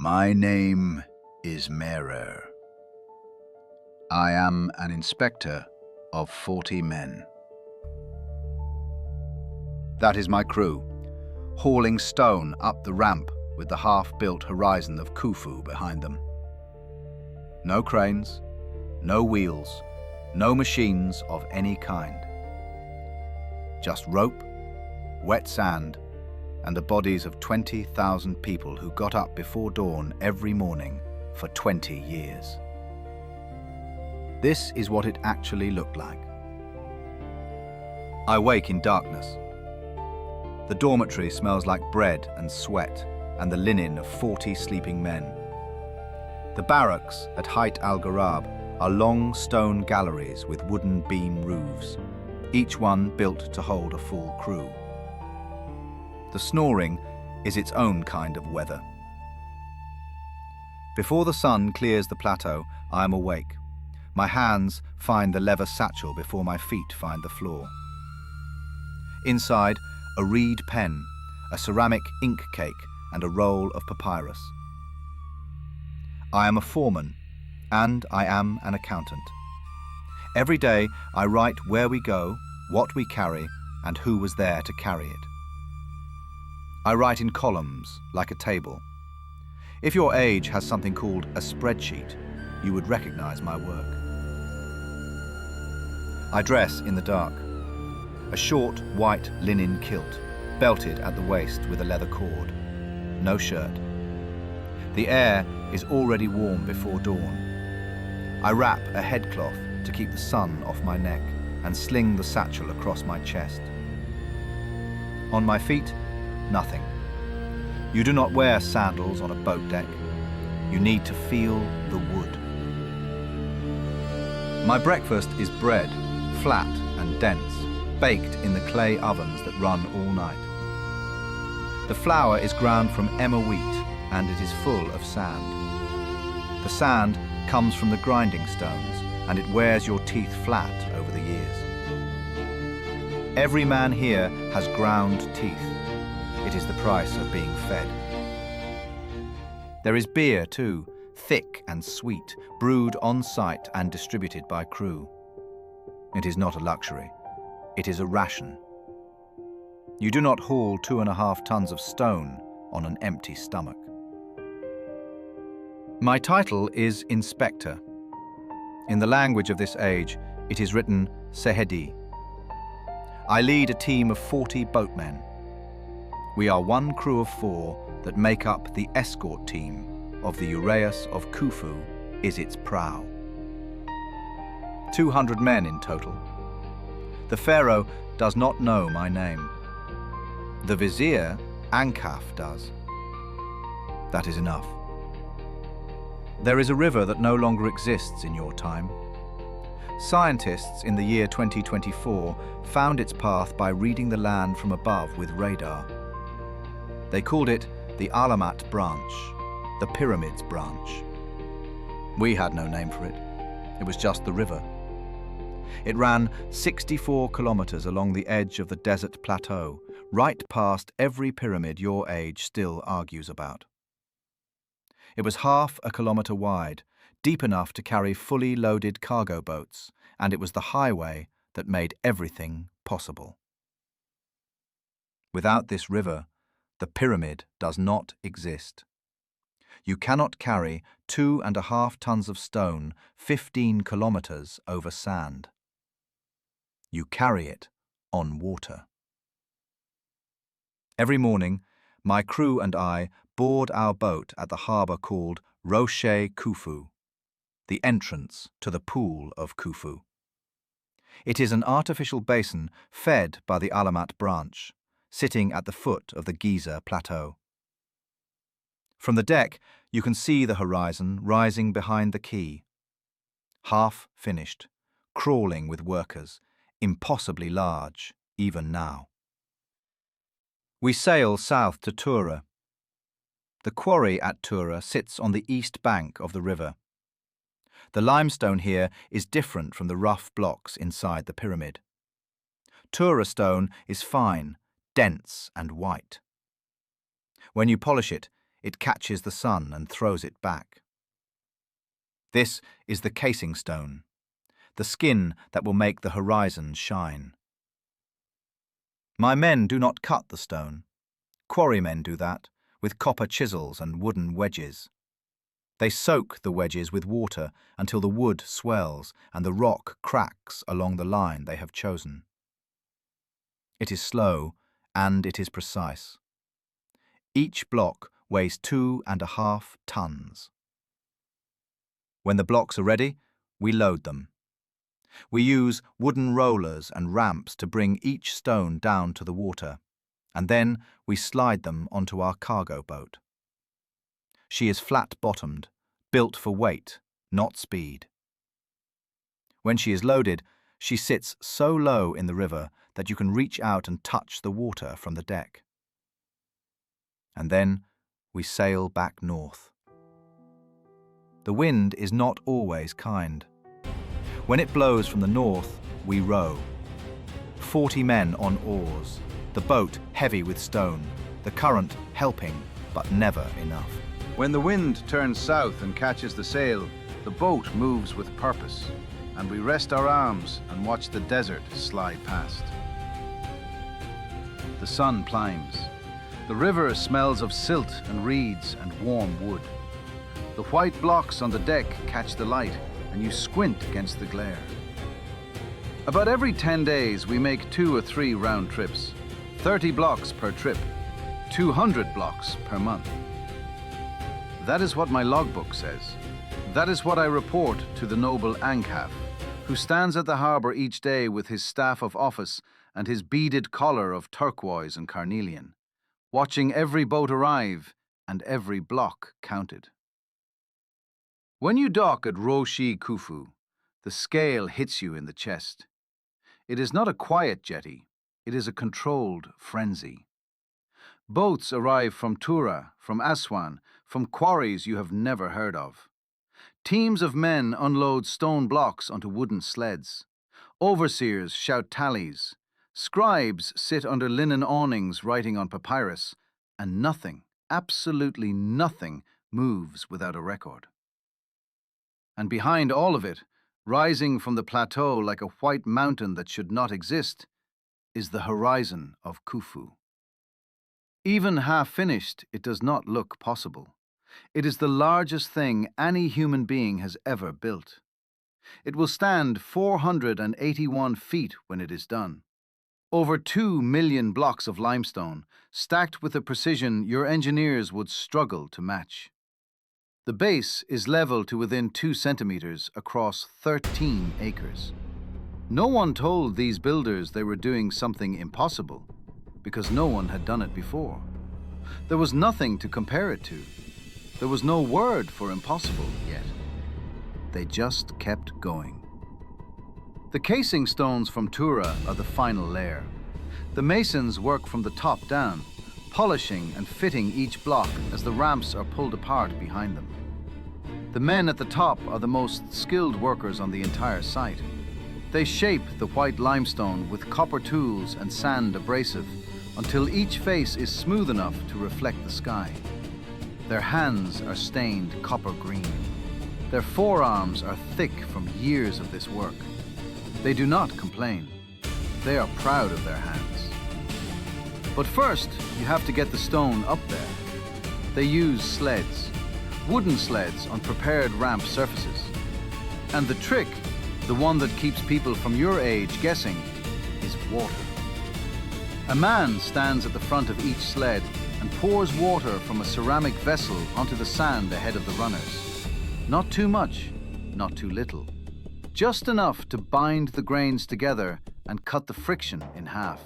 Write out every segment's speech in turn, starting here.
My name is Merer. I am an inspector of 40 men. That is my crew, hauling stone up the ramp with the half-built horizon of Khufu behind them. No cranes, no wheels, no machines of any kind. Just rope, wet sand, and the bodies of 20,000 people who got up before dawn every morning for 20 years. This is what it actually looked like. I wake in darkness. The dormitory smells like bread and sweat and the linen of 40 sleeping men. The barracks at Hayt al-Gharab are long stone galleries with wooden beam roofs, each one built to hold a full crew. The snoring is its own kind of weather. Before the sun clears the plateau, I am awake. My hands find the leather satchel before my feet find the floor. Inside, a reed pen, a ceramic ink cake, and a roll of papyrus. I am a foreman, and I am an accountant. Every day, I write where we go, what we carry, and who was there to carry it. I write in columns, like a table. If your age has something called a spreadsheet, you would recognize my work. I dress in the dark. A short, white linen kilt, belted at the waist with a leather cord. No shirt. The air is already warm before dawn. I wrap a headcloth to keep the sun off my neck and sling the satchel across my chest. On my feet, nothing. You do not wear sandals on a boat deck. You need to feel the wood. My breakfast is bread, flat and dense, baked in the clay ovens that run all night. The flour is ground from emmer wheat and it is full of sand. The sand comes from the grinding stones and it wears your teeth flat over the years. Every man here has ground teeth. It is the price of being fed. There is beer too, thick and sweet, brewed on site and distributed by crew. It is not a luxury, it is a ration. You do not haul 2.5 tons of stone on an empty stomach. My title is Inspector. In the language of this age, it is written Sehedi. I lead a team of 40 boatmen. We are one crew of 4 that make up the escort team of the Uraeus of Khufu is its prow. 200 men in total. The Pharaoh does not know my name. The Vizier, Ankaf, does. That is enough. There is a river that no longer exists in your time. Scientists in the year 2024 found its path by reading the land from above with radar. They called it the Alamat branch, the Pyramids branch. We had no name for it. It was just the river. It ran 64 kilometers along the edge of the desert plateau, right past every pyramid your age still argues about. It was half a kilometer wide, deep enough to carry fully loaded cargo boats, and it was the highway that made everything possible. Without this river, the pyramid does not exist. You cannot carry 2.5 tons of stone 15 kilometers over sand. You carry it on water. Every morning, my crew and I board our boat at the harbour called Rocher Khufu, the entrance to the pool of Khufu. It is an artificial basin fed by the Alamat branch, sitting at the foot of the Giza plateau. From the deck, you can see the horizon rising behind the quay. Half finished, crawling with workers, impossibly large, even now. We sail south to Tura. The quarry at Tura sits on the east bank of the river. The limestone here is different from the rough blocks inside the pyramid. Tura stone is fine, dense and white. When you polish it, it catches the sun and throws it back. This is the casing stone, the skin that will make the horizon shine. My men do not cut the stone. Quarrymen do that, with copper chisels and wooden wedges. They soak the wedges with water until the wood swells and the rock cracks along the line they have chosen. It is slow and it is precise. Each block weighs 2.5 tons. When the blocks are ready, we load them. We use wooden rollers and ramps to bring each stone down to the water, and then we slide them onto our cargo boat. She is flat-bottomed, built for weight, not speed. When she is loaded, she sits so low in the river that you can reach out and touch the water from the deck. And then we sail back north. The wind is not always kind. When it blows from the north, we row. 40 men on oars, the boat heavy with stone, the current helping, but never enough. When the wind turns south and catches the sail, the boat moves with purpose, and we rest our arms and watch the desert slide past. The sun climbs. The river smells of silt and reeds and warm wood. The white blocks on the deck catch the light, and you squint against the glare. About every 10 days, we make 2 or 3 round trips, 30 blocks per trip, 200 blocks per month. That is what my logbook says. That is what I report to the noble Ankaf, who stands at the harbour each day with his staff of office and his beaded collar of turquoise and carnelian, watching every boat arrive and every block counted. When you dock at Khufu, the scale hits you in the chest. It is not a quiet jetty, it is a controlled frenzy. Boats arrive from Tura, from Aswan, from quarries you have never heard of. Teams of men unload stone blocks onto wooden sleds. Overseers shout tallies. Scribes sit under linen awnings writing on papyrus, and nothing, absolutely nothing, moves without a record. And behind all of it, rising from the plateau like a white mountain that should not exist, is the horizon of Khufu. Even half-finished, it does not look possible. It is the largest thing any human being has ever built. It will stand 481 feet when it is done. Over 2 million blocks of limestone, stacked with a precision your engineers would struggle to match. The base is level to within 2 centimeters across 13 acres. No one told these builders they were doing something impossible, because no one had done it before. There was nothing to compare it to. There was no word for impossible yet. They just kept going. The casing stones from Tura are the final layer. The masons work from the top down, polishing and fitting each block as the ramps are pulled apart behind them. The men at the top are the most skilled workers on the entire site. They shape the white limestone with copper tools and sand abrasive until each face is smooth enough to reflect the sky. Their hands are stained copper green. Their forearms are thick from years of this work. They do not complain. They are proud of their hands. But first, you have to get the stone up there. They use sleds, wooden sleds on prepared ramp surfaces. And the trick, the one that keeps people from your age guessing, is water. A man stands at the front of each sled and pours water from a ceramic vessel onto the sand ahead of the runners. Not too much, not too little. Just enough to bind the grains together and cut the friction in half.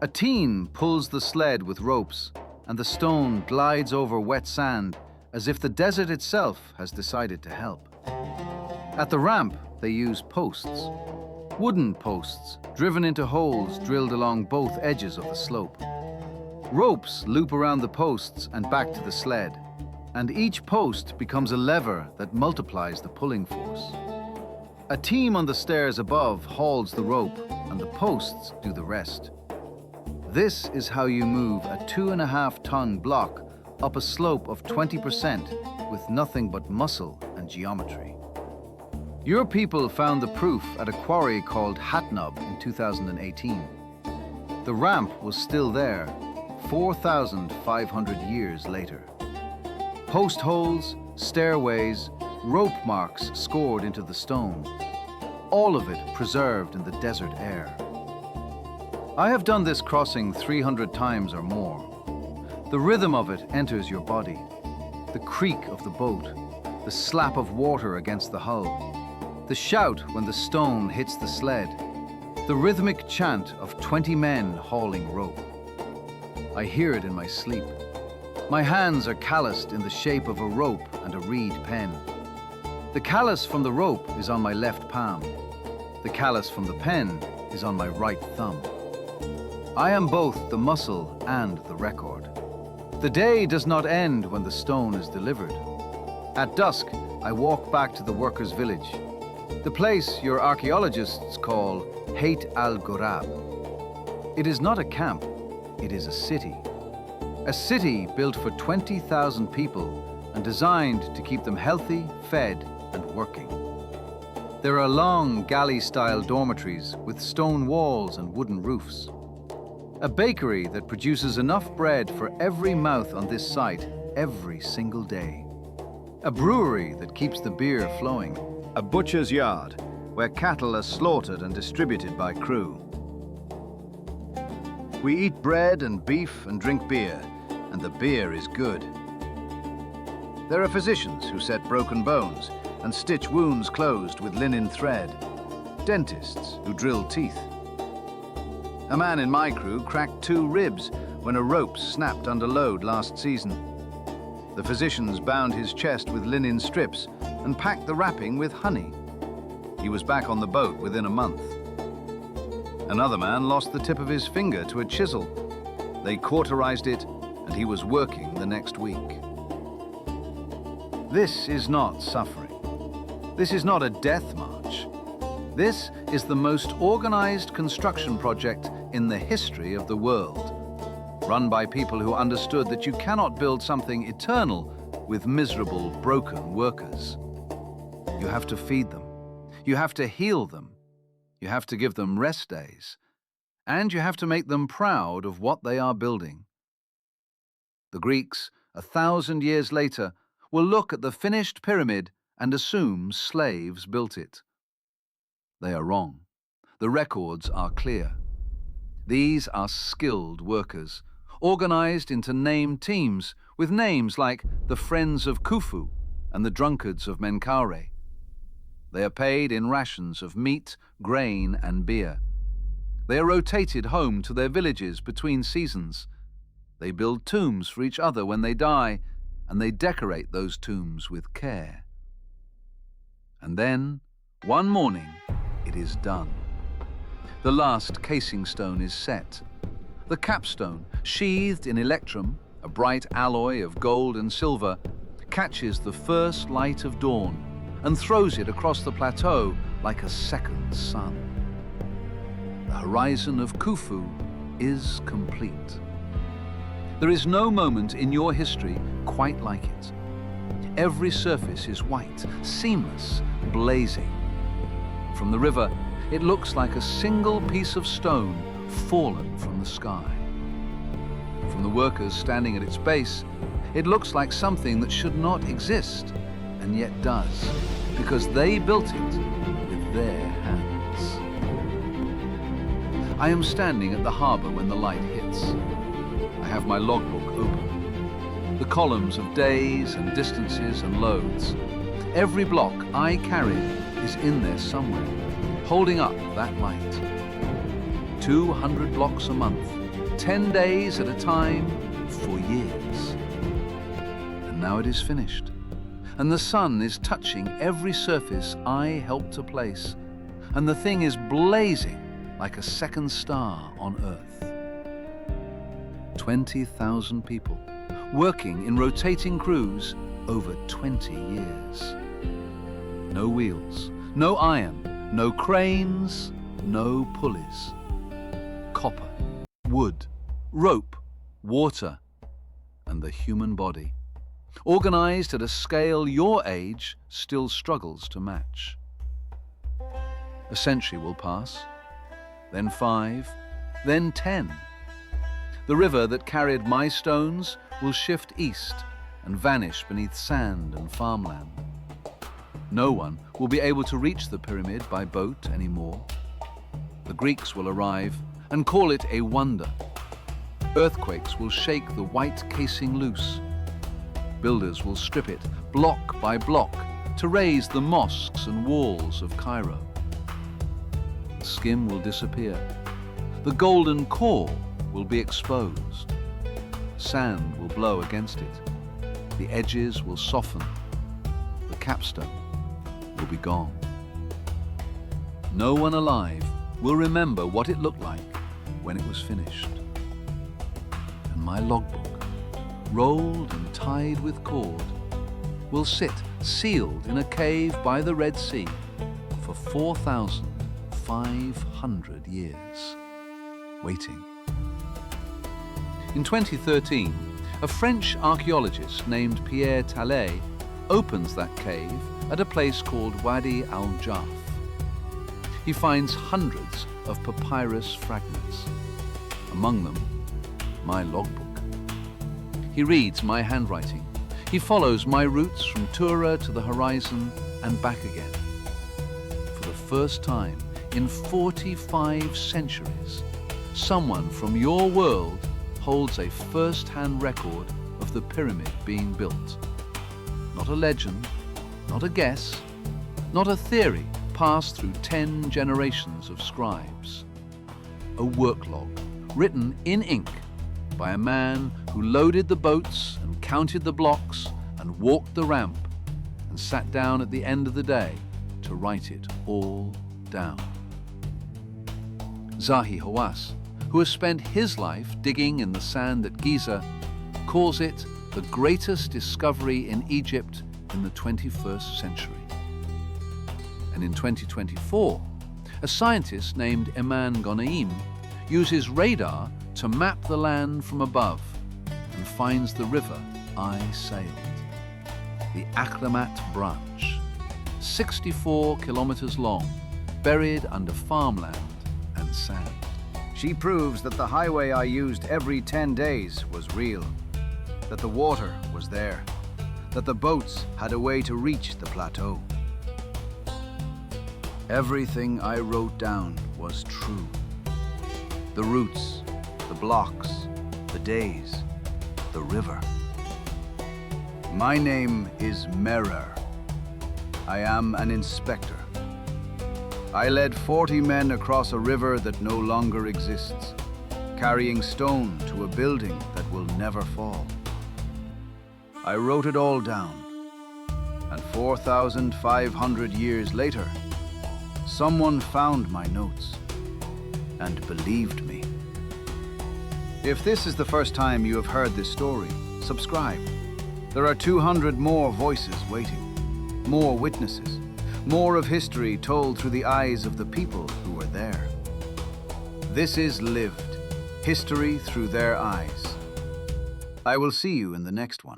A team pulls the sled with ropes, and the stone glides over wet sand as if the desert itself has decided to help. At the ramp, they use posts. Wooden posts driven into holes drilled along both edges of the slope. Ropes loop around the posts and back to the sled, and each post becomes a lever that multiplies the pulling force. A team on the stairs above hauls the rope, and the posts do the rest. This is how you move a 2.5-ton block up a slope of 20% with nothing but muscle and geometry. Your people found the proof at a quarry called Hatnub in 2018. The ramp was still there 4,500 years later. Post holes, stairways, rope marks scored into the stone, all of it preserved in the desert air. I have done this crossing 300 times or more. The rhythm of it enters your body. The creak of the boat, the slap of water against the hull, the shout when the stone hits the sled, the rhythmic chant of 20 men hauling rope. I hear it in my sleep. My hands are calloused in the shape of a rope and a reed pen. The callus from the rope is on my left palm. The callus from the pen is on my right thumb. I am both the muscle and the record. The day does not end when the stone is delivered. At dusk, I walk back to the workers' village, the place your archaeologists call Hayt al-Ghurab. It is not a camp, it is a city. A city built for 20,000 people and designed to keep them healthy, fed, and working. There are long galley-style dormitories with stone walls and wooden roofs. A bakery that produces enough bread for every mouth on this site every single day. A brewery that keeps the beer flowing. A butcher's yard where cattle are slaughtered and distributed by crew. We eat bread and beef and drink beer, and the beer is good. There are physicians who set broken bones and stitch wounds closed with linen thread. Dentists who drill teeth. A man in my crew cracked 2 ribs when a rope snapped under load last season. The physicians bound his chest with linen strips and packed the wrapping with honey. He was back on the boat within a month. Another man lost the tip of his finger to a chisel. They cauterized it, and he was working the next week. This is not suffering. This is not a death march. This is the most organized construction project in the history of the world, run by people who understood that you cannot build something eternal with miserable, broken workers. You have to feed them. You have to heal them. You have to give them rest days. And you have to make them proud of what they are building. The Greeks, 1,000 years later, will look at the finished pyramid and assume slaves built it. They are wrong. The records are clear. These are skilled workers, organized into named teams with names like the Friends of Khufu and the Drunkards of Menkaure. They are paid in rations of meat, grain, and beer. They are rotated home to their villages between seasons. They build tombs for each other when they die, and they decorate those tombs with care. And then, one morning, it is done. The last casing stone is set. The capstone, sheathed in electrum, a bright alloy of gold and silver, catches the first light of dawn and throws it across the plateau like a second sun. The horizon of Khufu is complete. There is no moment in your history quite like it. Every surface is white, seamless, blazing. From the river, it looks like a single piece of stone fallen from the sky. From the workers standing at its base, it looks like something that should not exist, and yet does, because they built it with their hands. I am standing at the harbor when the light hits. I have my logbook open. The columns of days and distances and loads. Every block I carried is in there somewhere, holding up that light. 200 blocks a month, 10 days at a time, for years. And now it is finished, and the sun is touching every surface I helped to place, and the thing is blazing like a second star on Earth. 20,000 people, working in rotating crews over 20 years. No wheels, no iron, no cranes, no pulleys. Copper, wood, rope, water, and the human body, organized at a scale your age still struggles to match. A century will pass, then 5, then 10. The river that carried my stones will shift east and vanish beneath sand and farmland. No one will be able to reach the pyramid by boat anymore. The Greeks will arrive and call it a wonder. Earthquakes will shake the white casing loose. Builders will strip it block by block to raise the mosques and walls of Cairo. The skim will disappear. The golden core will be exposed. Sand will blow against it. The edges will soften. The capstone will be gone. No one alive will remember what it looked like when it was finished. And my logbook, rolled and tied with cord, will sit sealed in a cave by the Red Sea for 4,500 years, waiting. In 2013, a French archaeologist named Pierre Tallet opens that cave at a place called Wadi al-Jaf. He finds hundreds of papyrus fragments, among them my logbook. He reads my handwriting. He follows my routes from Tura to the horizon and back again. For the first time in 45 centuries, someone from your world holds a first-hand record of the pyramid being built. Not a legend, not a guess, not a theory passed through 10 generations of scribes. A work log written in ink by a man who loaded the boats and counted the blocks and walked the ramp and sat down at the end of the day to write it all down. Zahi Hawass, who has spent his life digging in the sand at Giza, calls it the greatest discovery in Egypt in the 21st century. And in 2024, a scientist named Eman Gonaim uses radar to map the land from above and finds the river I sailed, the Akhramat branch, 64 kilometers long, buried under farmland and sand. She proves that the highway I used every 10 days was real, that the water was there, that the boats had a way to reach the plateau. Everything I wrote down was true. The routes, the blocks, the days, the river. My name is Merer. I am an inspector. I led 40 men across a river that no longer exists, carrying stone to a building that will never fall. I wrote it all down, and 4,500 years later, someone found my notes and believed me. If this is the first time you have heard this story, subscribe. There are 200 more voices waiting, more witnesses, more of history told through the eyes of the people who were there. This is lived, history through their eyes. I will see you in the next one.